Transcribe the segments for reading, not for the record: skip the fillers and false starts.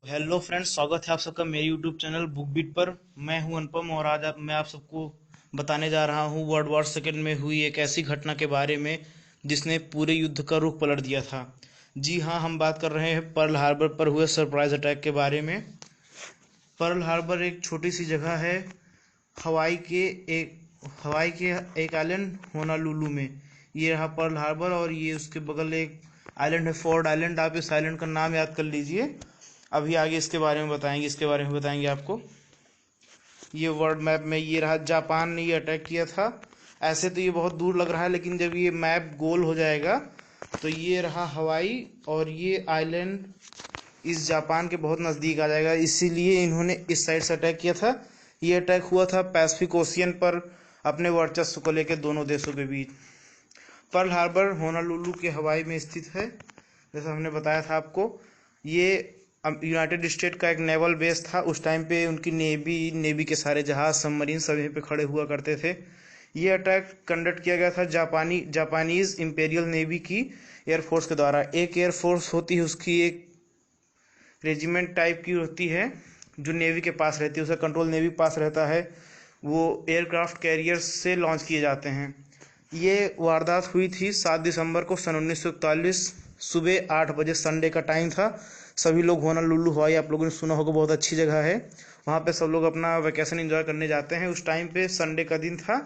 Hello friends, स्वागत है आप सबका मेरे यूट्यूब चैनल बुक बीट पर। मैं हूं अनुपम और आज मैं आप सबको बताने जा रहा हूं वर्ल्ड वॉर सेकेंड में हुई एक ऐसी घटना के बारे में जिसने पूरे युद्ध का रुख पलट दिया था। जी हाँ, हम बात कर रहे हैं पर्ल हार्बर पर हुए सरप्राइज अटैक के बारे में। पर्ल हार्बर एक छोटी सी जगह है हवाई के हवाई के एक आइलैंड होनालुलु में। ये रहा पर्ल हार्बर और ये उसके बगल एक आइलैंड है, फोर्ड आइलैंड। आप इस आइलैंड का नाम याद कर लीजिए। अभी आगे इसके बारे में बताएंगे आपको। ये वर्ल्ड मैप में ये रहा, जापान ने ये अटैक किया था। ऐसे तो ये बहुत दूर लग रहा है, लेकिन जब ये मैप गोल हो जाएगा तो ये रहा हवाई और ये आइलैंड इस जापान के बहुत नज़दीक आ जाएगा। इसीलिए इन्होंने इस साइड से अटैक किया था। ये अटैक हुआ था पैसिफिक ओशियन पर अपने वर्चस्व को लेकर दोनों देशों के बीच। पर्ल हार्बर होनालुलु के हवाई में स्थित है, जैसा हमने बताया था आपको। ये यूनाइटेड स्टेट का एक नेवल बेस था। उस टाइम पे उनकी नेवी के सारे जहाज सबमरीन सब यहीं पे खड़े हुआ करते थे। ये अटैक कंडक्ट किया गया था जापानीज इंपेरियल नेवी की एयरफोर्स के द्वारा। एक एयरफोर्स होती है, उसकी एक रेजिमेंट टाइप की होती है जो नेवी के पास रहती है, उसका कंट्रोल नेवी पास रहता है। वो एयरक्राफ्ट कैरियर्स से लॉन्च किए जाते हैं। ये वारदात हुई थी 7 दिसंबर को सन 1941 सुबह 8 बजे। संडे का टाइम था। सभी लोग होनालुलु हवाई, आप लोगों ने सुना होगा, बहुत अच्छी जगह है। वहाँ पे सब लोग अपना वैकेशन एंजॉय करने जाते हैं। उस टाइम पे संडे का दिन था।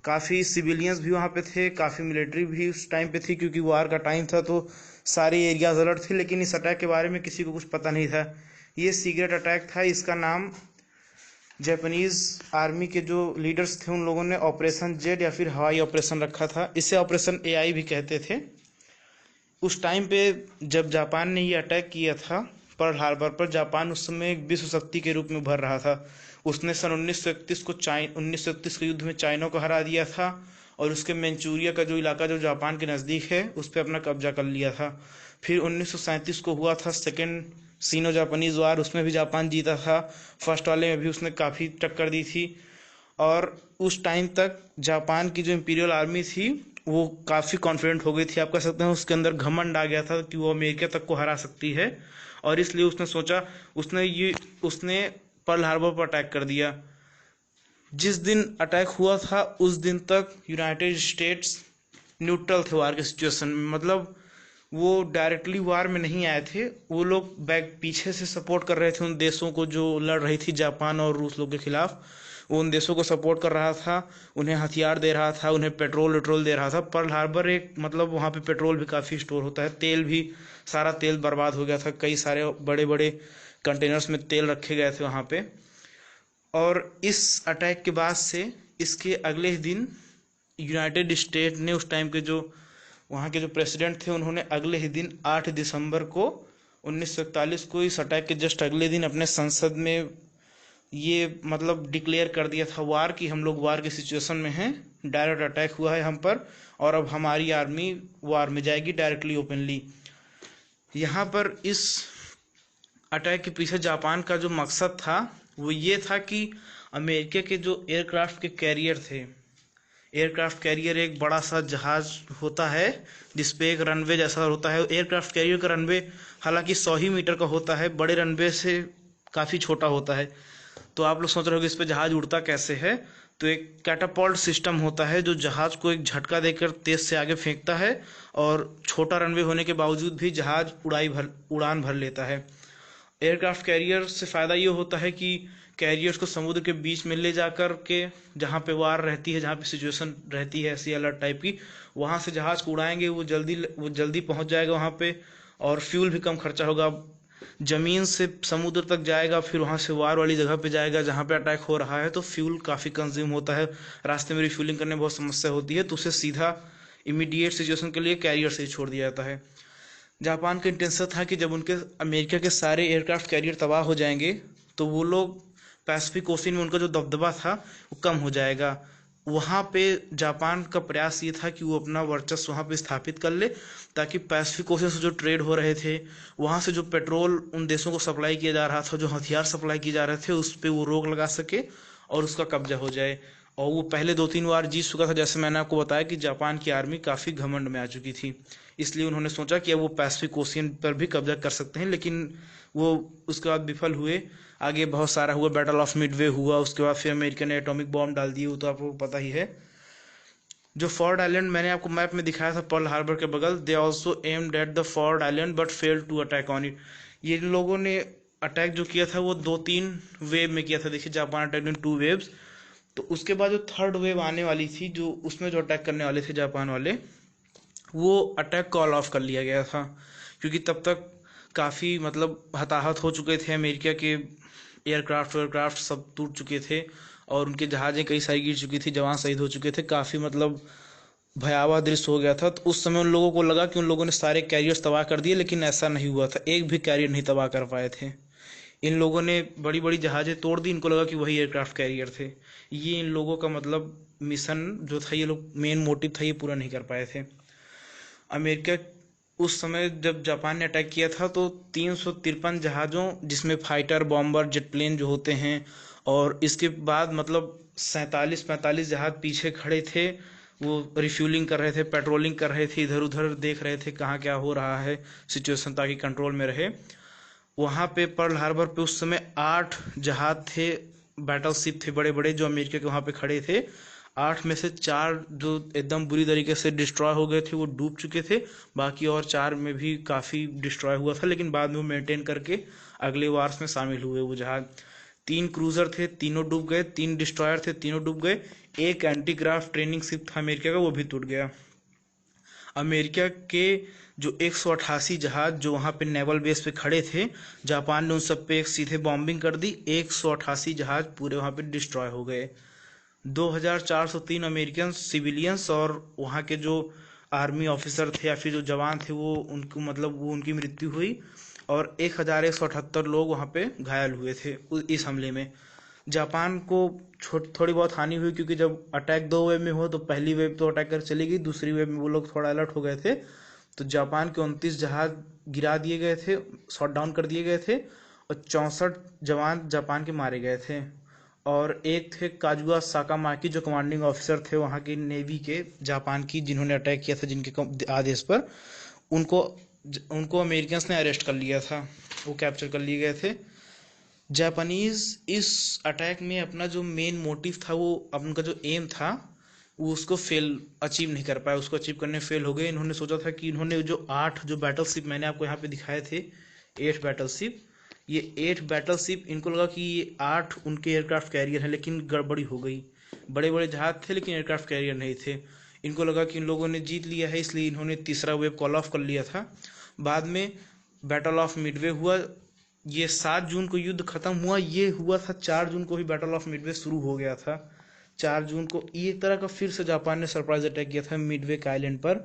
काफ़ी सिविलियंस भी वहाँ पे थे, काफ़ी मिलिट्री भी उस टाइम पे थी, क्योंकि वार का टाइम था तो सारे एरियाज अलर्ट थे। लेकिन इस अटैक के बारे में किसी को कुछ पता नहीं था। ये सीक्रेट अटैक था। इसका नाम जापानीज आर्मी के जो लीडर्स थे उन लोगों ने ऑपरेशन जेड या फिर हवाई ऑपरेशन रखा था। इसे ऑपरेशन एआई भी कहते थे। उस टाइम पे जब जापान ने ये अटैक किया था पर्ल हार्बर पर, जापान उस समय एक विश्व शक्ति के रूप में उभर रहा था। उसने सन 1931 के युद्ध में चाइना को हरा दिया था और उसके मैनचूरिया का जो इलाका जो जापान के नज़दीक है उस पर अपना कब्जा कर लिया था। फिर 1937 को हुआ था सेकेंड सीनो जापानीज वार, उसमें भी जापान जीता था। फर्स्ट वाले में भी उसने काफ़ी टक्कर दी थी। और उस टाइम तक जापान की जो इम्पीरियल आर्मी थी वो काफ़ी कॉन्फिडेंट हो गई थी। आप कह सकते हैं उसके अंदर घमंड आ गया था कि वो अमेरिका तक को हरा सकती है। और इसलिए उसने सोचा, उसने पर्ल हार्बर पर अटैक कर दिया। जिस दिन अटैक हुआ था उस दिन तक यूनाइटेड स्टेट्स न्यूट्रल थे वार के सिचुएशन में। मतलब वो डायरेक्टली वार में नहीं आए थे, वो लोग बैक पीछे से सपोर्ट कर रहे थे उन देशों को जो लड़ रही थी जापान और रूस लोग के खिलाफ। वो उन देशों को सपोर्ट कर रहा था, उन्हें हथियार दे रहा था, उन्हें पेट्रोल वेट्रोल दे रहा था। पर्ल हार्बर एक मतलब वहाँ पे पेट्रोल भी काफ़ी स्टोर होता है, तेल भी, सारा तेल बर्बाद हो गया था। कई सारे बड़े बड़े कंटेनर्स में तेल रखे गए थे वहाँ पे। और इस अटैक के बाद से इसके अगले ही दिन यूनाइटेड स्टेट ने उस टाइम के जो वहाँ के जो प्रेसिडेंट थे उन्होंने अगले ही दिन 8 दिसंबर को 1941 को इस अटैक के जस्ट अगले दिन अपने संसद में ये मतलब डिक्लेयर कर दिया था वार, कि हम लोग वार की सिचुएशन में हैं, डायरेक्ट अटैक हुआ है हम पर और अब हमारी आर्मी वार में जाएगी डायरेक्टली ओपनली। यहाँ पर इस अटैक के पीछे जापान का जो मकसद था वो ये था कि अमेरिका के जो एयरक्राफ्ट के कैरियर थे, एयरक्राफ्ट कैरियर एक बड़ा सा जहाज होता है जिसपे एक रनवे जैसा होता है। एयरक्राफ्ट कैरियर का रनवे हालांकि 100 ही मीटर का होता है, बड़े रनवे से काफ़ी छोटा होता है। तो आप लोग सोच रहे हो कि इस पे जहाज उड़ता कैसे है। तो एक कैटापल्ट सिस्टम होता है जो जहाज को एक झटका देकर तेज से आगे फेंकता है और छोटा रनवे होने के बावजूद भी जहाज उड़ान भर लेता है। एयरक्राफ्ट कैरियर से फ़ायदा ये होता है कि कैरियर्स को समुद्र के बीच में ले जाकर के जहाँ पे वार रहती है, जहाँ पे सिचुएशन रहती है ऐसी अलर्ट टाइप की, वहाँ से जहाज़ को उड़ाएंगे, वो जल्दी पहुँच जाएगा वहाँ पे और फ्यूल भी कम खर्चा होगा। ज़मीन से समुद्र तक जाएगा, फिर वहाँ से वार वाली जगह पे जाएगा जहाँ पे अटैक हो रहा है, तो फ्यूल काफ़ी कंज्यूम होता है। रास्ते में रिफ्यूलिंग करने में बहुत समस्या होती है, तो उसे सीधा इमीडिएट सिचुएशन के लिए कैरियर से ही छोड़ दिया जाता है। जापान का इंटेंशन था कि जब उनके अमेरिका के सारे एयरक्राफ्ट कैरियर तबाह हो जाएंगे तो वो लोग पैसिफिक ओशन में उनका जो दबदबा था वो कम हो जाएगा। वहाँ पे जापान का प्रयास ये था कि वो अपना वर्चस्व वहाँ पे स्थापित कर ले, ताकि पैसिफिक ओशन से जो ट्रेड हो रहे थे, वहाँ से जो पेट्रोल उन देशों को सप्लाई किया जा रहा था, जो हथियार सप्लाई किए जा रहे थे, उस पर वो रोक लगा सके और उसका कब्जा हो जाए। और वो पहले 2-3 बार जीत चुका था। जैसे मैंने आपको बताया कि जापान की आर्मी काफ़ी घमंड में आ चुकी थी, इसलिए उन्होंने सोचा कि अब वो पैसिफिक ओशियन पर भी कब्जा कर सकते हैं, लेकिन वो उसके बाद विफल हुए। आगे बहुत सारा हुआ, बैटल ऑफ मिडवे हुआ, उसके बाद फिर अमेरिका ने एटॉमिक बॉम्ब डाल दिए, वो तो आपको पता ही है। जो फॉर्ड आइलैंड मैंने आपको मैप में दिखाया था पर्ल हार्बर के बगल, they also aimed at the Ford Island but fail to attack on it. ये लोगों ने अटैक जो किया था वो 2-3 वेव में किया था। देखिए, जापान अटैक इन 2 वेव्स। तो उसके बाद जो थर्ड वेव आने वाली थी, जो उसमें जो अटैक करने वाले थे जापान वाले, वो अटैक कॉल ऑफ कर लिया गया था, क्योंकि तब तक काफ़ी मतलब हताहत हो चुके थे। अमेरिका के एयरक्राफ्ट वेयरक्राफ्ट सब टूट चुके थे और उनके जहाज़ें कई सारी गिर चुकी थी, जवान शहीद हो चुके थे, काफ़ी मतलब भयावह दृश्य हो गया था। तो उस समय उन लोगों को लगा कि उन लोगों ने सारे कैरियर्स तबाह कर दिए, लेकिन ऐसा नहीं हुआ था, एक भी कैरियर नहीं तबाह कर पाए थे। इन लोगों ने बड़ी बड़ी जहाज़ें तोड़ दी, इनको लगा कि वही एयरक्राफ्ट कैरियर थे। ये इन लोगों का मतलब मिशन जो था, ये लोग मेन मोटिव था, ये पूरा नहीं कर पाए थे। अमेरिका उस समय जब जापान ने अटैक किया था तो 353 जहाज़ों, जिसमें फाइटर बॉम्बर जेट प्लेन जो होते हैं, और इसके बाद मतलब 47-45 जहाज पीछे खड़े थे। वो रिफ्यूलिंग कर रहे थे, पेट्रोलिंग कर रहे थे, इधर उधर देख रहे थे कहाँ क्या हो रहा है सिचुएशन, ताकि कंट्रोल में रहे। वहाँ पे पर्ल हार्बर पे उस समय 8 जहाज थे, बैटल शिप थे बड़े बड़े, जो अमेरिका के वहाँ पे खड़े थे। 8 में से 4 जो एकदम बुरी तरीके से डिस्ट्रॉय हो गए थे, वो डूब चुके थे। बाकी और 4 में भी काफ़ी डिस्ट्रॉय हुआ था, लेकिन बाद में वो मेंटेन करके अगले वार्स में शामिल हुए वो जहाज। 3 क्रूजर थे, तीनों डूब गए। 3 डिस्ट्रॉयर थे, तीनों डूब गए। एक एंटी क्राफ्ट ट्रेनिंग शिप था अमेरिका का, वो भी टूट गया। अमेरिका के जो 188 जहाज जो वहाँ पे नेवल बेस पे खड़े थे, जापान ने उन सब पे एक सीधे बॉम्बिंग कर दी। 188 जहाज पूरे वहाँ पे डिस्ट्रॉय हो गए। 2403 अमेरिकन सिविलियंस और वहाँ के जो आर्मी ऑफिसर थे या फिर जो जवान थे, वो उनको मतलब वो उनकी मृत्यु हुई, और 1178 लोग वहाँ पे घायल हुए थे इस हमले में। जापान को थोड़ी बहुत हानि हुई, क्योंकि जब अटैक 2 वेव में हो तो पहली वेव तो अटैक कर चली गई, दूसरी वेव में वो लोग थोड़ा अलर्ट हो गए थे। तो जापान के 29 जहाज गिरा दिए गए थे, शॉट डाउन कर दिए गए थे, और 64 जवान जापान के मारे गए थे। और एक थे काजुआ साकामाकी, जो कमांडिंग ऑफिसर थे वहाँ की नेवी के, जापान की, जिन्होंने अटैक किया था जिनके आदेश पर। उनको उनको अमेरिकन्स ने अरेस्ट कर लिया था, वो कैप्चर कर लिए गए थे। जापानीज इस अटैक में अपना जो मेन मोटिव था, वो उनका जो एम था, वो उसको अचीव नहीं कर पाए, उसको अचीव करने फेल हो गए। इन्होंने सोचा था कि इन्होंने जो 8 जो बैटल शिप मैंने आपको यहाँ पे दिखाए थे, 8 बैटल शिप, ये 8 बैटल शिप, इनको लगा कि ये 8 उनके एयरक्राफ्ट कैरियर है, लेकिन गड़बड़ी हो गई। बड़े बड़े जहाज थे लेकिन एयरक्राफ्ट कैरियर नहीं थे। इनको लगा कि इन लोगों ने जीत लिया है, इसलिए इन्होंने तीसरा वेव कॉल ऑफ कर लिया था। बाद में बैटल ऑफ मिडवे हुआ। ये 7 जून को युद्ध खत्म हुआ। ये हुआ था 4 जून को ही बैटल ऑफ मिडवे शुरू हो गया था। 4 जून को एक तरह का फिर से जापान ने सरप्राइज अटैक किया था मिडवे के आइलैंड पर।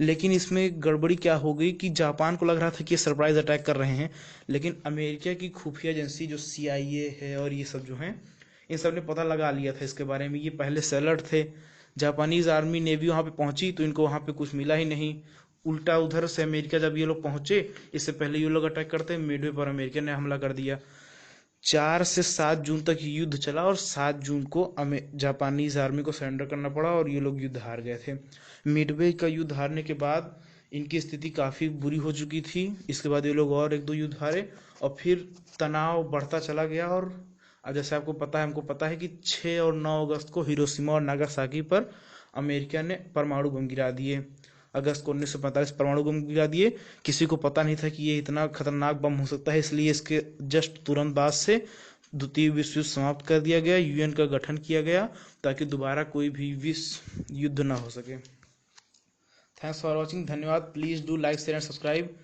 लेकिन इसमें गड़बड़ी क्या हो गई कि जापान को लग रहा था कि ये सरप्राइज अटैक कर रहे हैं, लेकिन अमेरिका की खुफिया एजेंसी जो CIA है और ये सब जो हैं, इन सब ने पता लगा लिया था इसके बारे में। ये पहले से अलर्ट थे। जापानीज आर्मी नेवी वहाँ पे पहुंची तो इनको वहाँ पे कुछ मिला ही नहीं। उल्टा उधर से अमेरिका जब ये लोग पहुंचे, इससे पहले ये लोग अटैक करते, मिडवे पर अमेरिका ने हमला कर दिया। 4 से 7 जून तक युद्ध चला और 7 जून को जापानीज आर्मी को सरेंडर करना पड़ा और ये लोग युद्ध हार गए थे। मिडवे का युद्ध हारने के बाद इनकी स्थिति काफ़ी बुरी हो चुकी थी। इसके बाद ये लोग और 1-2 युद्ध हारे और फिर तनाव बढ़ता चला गया। और जैसे आपको पता है, हमको पता है कि 6 और 9 अगस्त को हिरोशिमा और नागासाकी पर अमेरिका ने परमाणु बम गिरा दिए। अगस्त को 1945 परमाणु बम गिरा दिए। किसी को पता नहीं था कि ये इतना खतरनाक बम हो सकता है, इसलिए इसके जस्ट तुरंत बाद से द्वितीय विश्व युद्ध समाप्त कर दिया गया, UN का गठन किया गया, ताकि दोबारा कोई भी विश्व युद्ध ना हो सके। थैंक्स फॉर वॉचिंग, धन्यवाद। Please do like share and subscribe.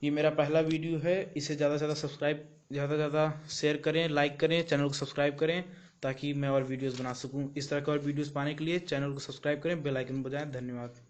ये मेरा पहला वीडियो है, इसे ज़्यादा से ज़्यादा शेयर करें, लाइक करें, चैनल को सब्सक्राइब करें, ताकि मैं और वीडियोस बना सकूं। इस तरह के और वीडियोस पाने के लिए चैनल को सब्सक्राइब करें, बेल आइकन बजाएं। धन्यवाद।